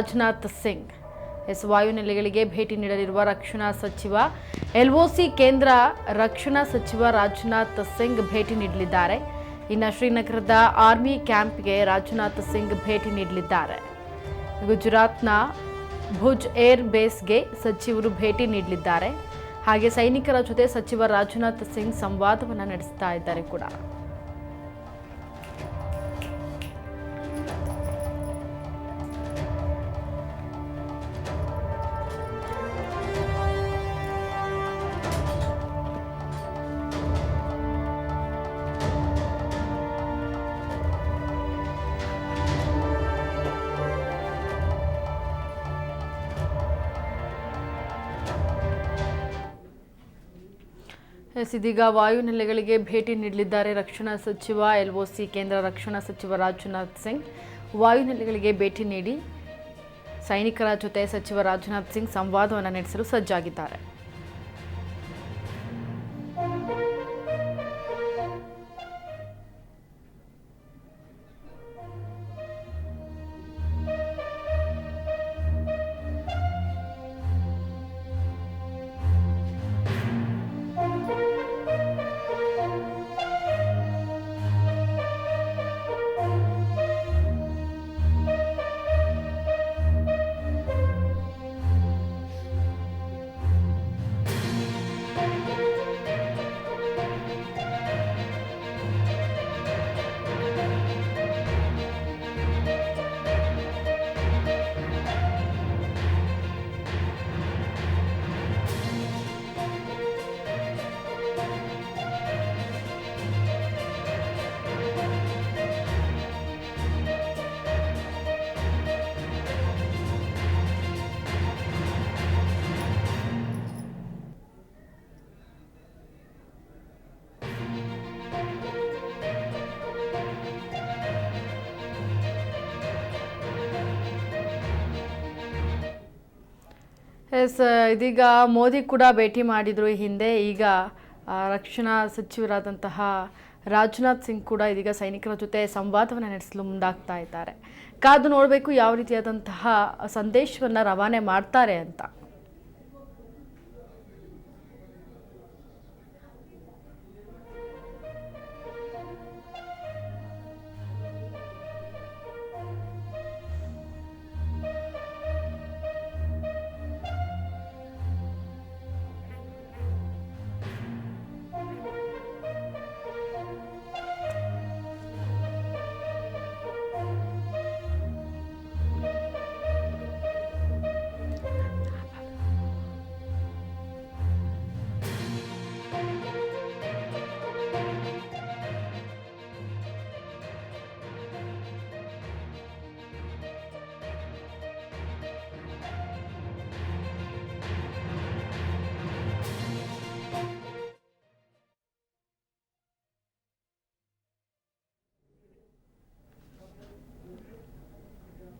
ರಾಜನಾಥ್ ಸಿಂಗ್ ವಾಯುನೆಲೆಗಳಿಗೆ ಭೇಟಿ ನೀಡಲಿರುವ ರಕ್ಷಣಾ ಸಚಿವ LOC ಕೇಂದ್ರ ರಕ್ಷಣಾ ಸಚಿವ ರಾಜನಾಥ್ ಸಿಂಗ್ ಭೇಟಿ ನೀಡಲಿದ್ದಾರೆ. ಇನ್ನು ಶ್ರೀನಗರದ ಆರ್ಮಿ ಕ್ಯಾಂಪ್ಗೆ ರಾಜನಾಥ್ ಸಿಂಗ್ ಭೇಟಿ ನೀಡಲಿದ್ದಾರೆ. ಗುಜರಾತ್ನ ಭುಜ್ ಏರ್ ಬೇಸ್ಗೆ ಸಚಿವರು ಭೇಟಿ ನೀಡಲಿದ್ದಾರೆ. ಹಾಗೆ ಸೈನಿಕರ ಜೊತೆ ಸಚಿವ ರಾಜನಾಥ್ ಸಿಂಗ್ ಸಂವಾದವನ್ನು ನಡೆಸ್ತಾ ಇದ್ದಾರೆ ಕೂಡ. ಇದೀಗ ವಾಯುನೆಲೆಗಳಿಗೆ ಭೇಟಿ ನೀಡಲಿದ್ದಾರೆ ರಕ್ಷಣಾ ಸಚಿವ LOC ಕೇಂದ್ರ ರಕ್ಷಣಾ ಸಚಿವ ರಾಜನಾಥ್ ಸಿಂಗ್. ವಾಯುನೆಲೆಗಳಿಗೆ ಭೇಟಿ ನೀಡಿ ಸೈನಿಕರ ಜೊತೆ ಸಚಿವ ರಾಜನಾಥ್ ಸಿಂಗ್ ಸಂವಾದವನ್ನು ನಡೆಸಲು ಸಜ್ಜಾಗಿದ್ದಾರೆ. ಇದೀಗ ಮೋದಿ ಕೂಡ ಭೇಟಿ ಮಾಡಿದ್ರು ಈ ಹಿಂದೆ. ಈಗ ರಕ್ಷಣಾ ಸಚಿವರಾದಂತಹ ರಾಜನಾಥ್ ಸಿಂಗ್ ಕೂಡ ಇದೀಗ ಸೈನಿಕರ ಜೊತೆ ಸಂವಾದವನ್ನು ನಡೆಸಲು ಮುಂದಾಗ್ತಾ ಇದ್ದಾರೆ. ಕಾದು ನೋಡಬೇಕು ಯಾವ ರೀತಿಯಾದಂತಹ ಸಂದೇಶವನ್ನು ರವಾನೆ ಮಾಡ್ತಾರೆ ಅಂತ.